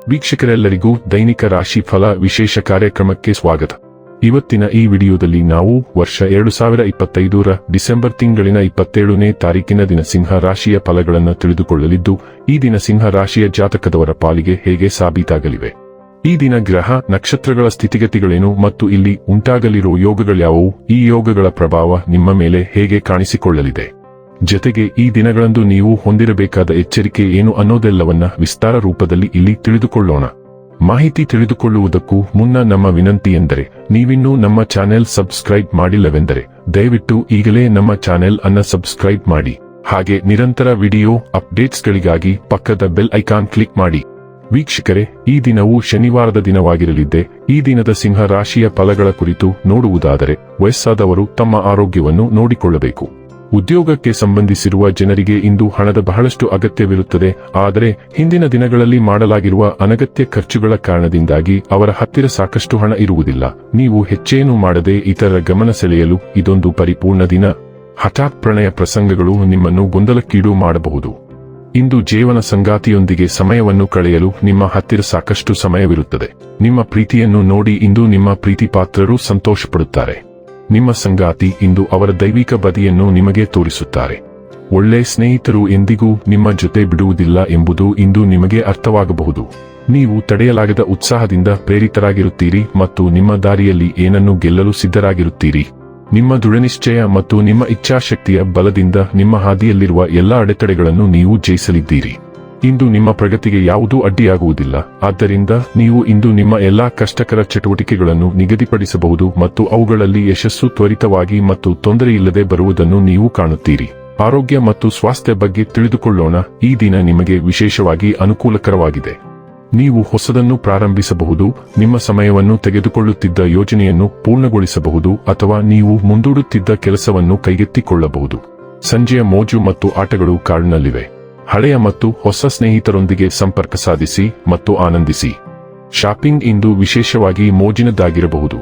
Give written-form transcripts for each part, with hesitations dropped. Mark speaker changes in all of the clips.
Speaker 1: ವೀಕ್ಷಕರೆಲ್ಲರಿಗೂ ದೈನಿಕ ರಾಶಿ ಫಲ ವಿಶೇಷ ಕಾರ್ಯಕ್ರಮಕ್ಕೆ ಸ್ವಾಗತ. ಇವತ್ತಿನ ಈ ವಿಡಿಯೋದಲ್ಲಿ ನಾವು ವರ್ಷ 2025ರ ಡಿಸೆಂಬರ್ ತಿಂಗಳಿನ 27ನೇ ತಾರೀಕಿನ ದಿನ ಸಿಂಹ ರಾಶಿಯ ಫಲಗಳನ್ನು ತಿಳಿದುಕೊಳ್ಳಲಿದ್ದು, ಈ ದಿನ ಸಿಂಹ ರಾಶಿಯ ಜಾತಕದವರ ಪಾಲಿಗೆ ಹೇಗೆ ಸಾಬೀತಾಗಲಿವೆ, ಈ ದಿನ ಗ್ರಹ ನಕ್ಷತ್ರಗಳ ಸ್ಥಿತಿಗತಿಗಳೇನು ಮತ್ತು ಇಲ್ಲಿ ಉಂಟಾಗಲಿರುವ ಯೋಗಗಳ್ಯಾವುವು, ಈ ಯೋಗಗಳ ಪ್ರಭಾವ ನಿಮ್ಮ ಮೇಲೆ ಹೇಗೆ ಕಾಣಿಸಿಕೊಳ್ಳಲಿದೆ, ಜೊತೆಗೆ ಈ ದಿನಗಳಂದು ನೀವು ಹೊಂದಿರಬೇಕಾದ ಎಚ್ಚರಿಕೆ ಏನು ಅನ್ನೋದೆಲ್ಲವನ್ನ ವಿಸ್ತಾರ ರೂಪದಲ್ಲಿ ಇಲ್ಲಿ ತಿಳಿದುಕೊಳ್ಳೋಣ. ಮಾಹಿತಿ ತಿಳಿದುಕೊಳ್ಳುವುದಕ್ಕೂ ಮುನ್ನ ನಮ್ಮ ವಿನಂತಿ ಎಂದರೆ, ನೀವಿನ್ನೂ ನಮ್ಮ ಚಾನೆಲ್ ಸಬ್ಸ್ಕ್ರೈಬ್ ಮಾಡಿಲ್ಲವೆಂದರೆ ದಯವಿಟ್ಟು ಈಗಲೇ ನಮ್ಮ ಚಾನೆಲ್ ಅನ್ನ ಸಬ್ಸ್ಕ್ರೈಬ್ ಮಾಡಿ. ಹಾಗೆ ನಿರಂತರ ವಿಡಿಯೋ ಅಪ್ಡೇಟ್ಸ್ಗಳಿಗಾಗಿ ಪಕ್ಕದ ಬೆಲ್ ಐಕಾನ್ ಕ್ಲಿಕ್ ಮಾಡಿ. ವೀಕ್ಷಕರೇ, ಈ ದಿನವು ಶನಿವಾರದ ದಿನವಾಗಿರಲಿದ್ದೆ. ಈ ದಿನದ ಸಿಂಹ ರಾಶಿಯ ಫಲಗಳ ಕುರಿತು ನೋಡುವುದಾದರೆ, ವಯಸ್ಸಾದವರು ತಮ್ಮ ಆರೋಗ್ಯವನ್ನು ನೋಡಿಕೊಳ್ಳಬೇಕು. ಉದ್ಯೋಗಕ್ಕೆ ಸಂಬಂಧಿಸಿರುವ ಜನರಿಗೆ ಇಂದು ಹಣದ ಬಹಳಷ್ಟು ಅಗತ್ಯವಿರುತ್ತದೆ. ಆದರೆ ಹಿಂದಿನ ದಿನಗಳಲ್ಲಿ ಮಾಡಲಾಗಿರುವ ಅನಗತ್ಯ ಖರ್ಚುಗಳ ಕಾರಣದಿಂದಾಗಿ ಅವರ ಹತ್ತಿರ ಸಾಕಷ್ಟು ಹಣ ಇರುವುದಿಲ್ಲ. ನೀವು ಹೆಚ್ಚೇನೂ ಮಾಡದೆ ಇತರರ ಗಮನ ಸೆಳೆಯಲು ಇದೊಂದು ಪರಿಪೂರ್ಣ ದಿನ. ಹಠಾತ್ ಪ್ರಣಯ ಪ್ರಸಂಗಗಳು ನಿಮ್ಮನ್ನು ಗೊಂದಲಕ್ಕೀಡು ಮಾಡಬಹುದು. ಇಂದು ಜೀವನ ಸಂಗಾತಿಯೊಂದಿಗೆ ಸಮಯವನ್ನು ಕಳೆಯಲು ನಿಮ್ಮ ಹತ್ತಿರ ಸಾಕಷ್ಟು ಸಮಯವಿರುತ್ತದೆ. ನಿಮ್ಮ ಪ್ರೀತಿಯನ್ನು ನೋಡಿ ಇಂದು ನಿಮ್ಮ ಪ್ರೀತಿ ಪಾತ್ರರು ಸಂತೋಷಪಡುತ್ತಾರೆ. ನಿಮ್ಮ ಸಂಗಾತಿ ಇಂದು ಅವರ ದೈವಿಕ ಬದಿಯನ್ನು ನಿಮಗೆ ತೋರಿಸುತ್ತಾರೆ. ಒಳ್ಳೆ ಸ್ನೇಹಿತರು ಎಂದಿಗೂ ನಿಮ್ಮ ಜೊತೆ ಬಿಡುವುದಿಲ್ಲ ಎಂಬುದು ಇಂದು ನಿಮಗೆ ಅರ್ಥವಾಗಬಹುದು. ನೀವು ತಡೆಯಲಾಗದ ಉತ್ಸಾಹದಿಂದ ಪ್ರೇರಿತರಾಗಿರುತ್ತೀರಿ ಮತ್ತು ನಿಮ್ಮ ದಾರಿಯಲ್ಲಿ ಏನನ್ನು ಗೆಲ್ಲಲು ಸಿದ್ಧರಾಗಿರುತ್ತೀರಿ. ನಿಮ್ಮ ದೃಢನಿಶ್ಚಯ ಮತ್ತು ನಿಮ್ಮ ಇಚ್ಛಾಶಕ್ತಿಯ ಬಲದಿಂದ ನಿಮ್ಮ ಹಾದಿಯಲ್ಲಿರುವ ಎಲ್ಲಾ ಅಡೆತಡೆಗಳನ್ನು ನೀವು ಜಯಿಸಲಿದ್ದೀರಿ. ಇಂದು ನಿಮ್ಮ ಪ್ರಗತಿಗೆ ಯಾವುದೂ ಅಡ್ಡಿಯಾಗುವುದಿಲ್ಲ. ಆದ್ದರಿಂದ ನೀವು ಇಂದು ನಿಮ್ಮ ಎಲ್ಲಾ ಕಷ್ಟಕರ ಚಟುವಟಿಕೆಗಳನ್ನು ನಿಗದಿಪಡಿಸಬಹುದು ಮತ್ತು ಅವುಗಳಲ್ಲಿ ಯಶಸ್ಸು ತ್ವರಿತವಾಗಿ ಮತ್ತು ತೊಂದರೆಯಿಲ್ಲದೆ ಬರುವುದನ್ನು ನೀವು ಕಾಣುತ್ತೀರಿ. ಆರೋಗ್ಯ ಮತ್ತು ಸ್ವಾಸ್ಥ್ಯ ಬಗ್ಗೆ ತಿಳಿದುಕೊಳ್ಳೋಣ. ಈ ದಿನ ನಿಮಗೆ ವಿಶೇಷವಾಗಿ ಅನುಕೂಲಕರವಾಗಿದೆ. ನೀವು ಹೊಸದನ್ನು ಪ್ರಾರಂಭಿಸಬಹುದು, ನಿಮ್ಮ ಸಮಯವನ್ನು ತೆಗೆದುಕೊಳ್ಳುತ್ತಿದ್ದ ಯೋಜನೆಯನ್ನು ಪೂರ್ಣಗೊಳಿಸಬಹುದು ಅಥವಾ ನೀವು ಮುಂದೂಡುತ್ತಿದ್ದ ಕೆಲಸವನ್ನು ಕೈಗೆತ್ತಿಕೊಳ್ಳಬಹುದು. ಸಂಜೆಯ ಮೋಜು ಮತ್ತು ಆಟಗಳು ಕಾರ್ಡ್ನಲ್ಲಿವೆ. ಹಳೆಯ ಮತ್ತು ಹೊಸ ಸ್ನೇಹಿತರೊಂದಿಗೆ ಸಂಪರ್ಕ ಸಾಧಿಸಿ ಮತ್ತು ಆನಂದಿಸಿ. ಶಾಪಿಂಗ್ ಇಂದು ವಿಶೇಷವಾಗಿ ಮೋಜಿನದ್ದಾಗಿರಬಹುದು.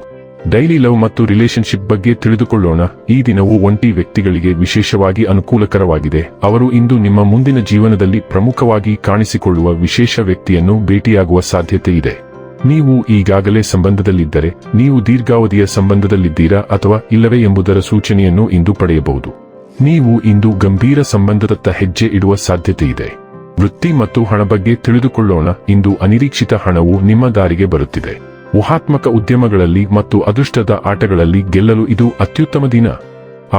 Speaker 1: ಡೈಲಿ ಲವ್ ಮತ್ತು ರಿಲೇಶನ್ಶಿಪ್ ಬಗ್ಗೆ ತಿಳಿದುಕೊಳ್ಳೋಣ. ಈ ದಿನವು ಒಂಟಿ ವ್ಯಕ್ತಿಗಳಿಗೆ ವಿಶೇಷವಾಗಿ ಅನುಕೂಲಕರವಾಗಿದೆ. ಅವರು ಇಂದು ನಿಮ್ಮ ಮುಂದಿನ ಜೀವನದಲ್ಲಿ ಪ್ರಮುಖವಾಗಿ ಕಾಣಿಸಿಕೊಳ್ಳುವ ವಿಶೇಷ ವ್ಯಕ್ತಿಯನ್ನು ಭೇಟಿಯಾಗುವ ಸಾಧ್ಯತೆ ಇದೆ. ನೀವು ಈಗಾಗಲೇ ಸಂಬಂಧದಲ್ಲಿದ್ದರೆ, ನೀವು ದೀರ್ಘಾವಧಿಯ ಸಂಬಂಧದಲ್ಲಿದ್ದೀರಾ ಅಥವಾ ಇಲ್ಲವೇ ಎಂಬುದರ ಸೂಚನೆಯನ್ನು ಇಂದು ಪಡೆಯಬಹುದು. ನೀವು ಇಂದು ಗಂಭೀರ ಸಂಬಂಧದತ್ತ ಹೆಜ್ಜೆ ಇಡುವ ಸಾಧ್ಯತೆ ಇದೆ. ವೃತ್ತಿ ಮತ್ತು ಹಣ ಬಗ್ಗೆ ತಿಳಿದುಕೊಳ್ಳೋಣ. ಇಂದು ಅನಿರೀಕ್ಷಿತ ಹಣವು ನಿಮ್ಮ ದಾರಿಗೆ ಬರುತ್ತಿದೆ. ಊಹಾತ್ಮಕ ಉದ್ಯಮಗಳಲ್ಲಿ ಮತ್ತು ಅದೃಷ್ಟದ ಆಟಗಳಲ್ಲಿ ಗೆಲ್ಲಲು ಇದು ಅತ್ಯುತ್ತಮ ದಿನ.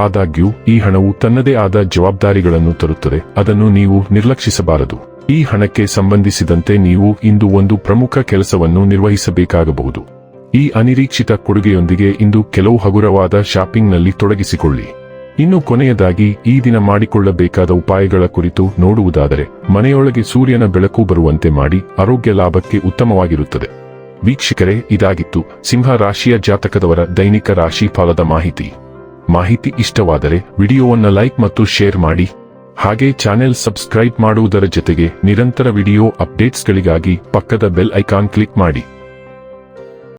Speaker 1: ಆದಾಗ್ಯೂ ಈ ಹಣವು ತನ್ನದೇ ಆದ ಜವಾಬ್ದಾರಿಗಳನ್ನು ತರುತ್ತದೆ. ಅದನ್ನು ನೀವು ನಿರ್ಲಕ್ಷಿಸಬಾರದು. ಈ ಹಣಕ್ಕೆ ಸಂಬಂಧಿಸಿದಂತೆ ನೀವು ಇಂದು ಒಂದು ಪ್ರಮುಖ ಕೆಲಸವನ್ನು ನಿರ್ವಹಿಸಬೇಕಾಗಬಹುದು. ಈ ಅನಿರೀಕ್ಷಿತ ಕೊಡುಗೆಯೊಂದಿಗೆ ಇಂದು ಕೆಲವು ಹಗುರವಾದ ಶಾಪಿಂಗ್ನಲ್ಲಿ ತೊಡಗಿಸಿಕೊಳ್ಳಿ. ಇನ್ನು ಕೊನೆಯದಾಗಿ ಈ ದಿನ ಮಾಡಿಕೊಳ್ಳಬೇಕಾದ ಉಪಾಯಗಳ ಕುರಿತು ನೋಡುವುದಾದರೆ, ಮನೆಯೊಳಗೆ ಸೂರ್ಯನ ಬೆಳಕು ಬರುವಂತೆ ಮಾಡಿ ಆರೋಗ್ಯ ಲಾಭಕ್ಕೆ ಉತ್ತಮವಾಗಿರುತ್ತದೆ. ವೀಕ್ಷಕರೇ, ಇದಾಗಿತ್ತು ಸಿಂಹ ರಾಶಿಯ ಜಾತಕದವರ ದೈನಿಕ ರಾಶಿ ಫಲದ ಮಾಹಿತಿ ಇಷ್ಟವಾದರೆ ವಿಡಿಯೋವನ್ನು ಲೈಕ್ ಮತ್ತು ಶೇರ್ ಮಾಡಿ. ಹಾಗೆ ಚಾನೆಲ್ ಸಬ್ಸ್ಕ್ರೈಬ್ ಮಾಡುವುದರ ಜೊತೆಗೆ ನಿರಂತರ ವಿಡಿಯೋ ಅಪ್ಡೇಟ್ಸ್ಗಳಿಗಾಗಿ ಪಕ್ಕದ ಬೆಲ್ ಐಕಾನ್ ಕ್ಲಿಕ್ ಮಾಡಿ.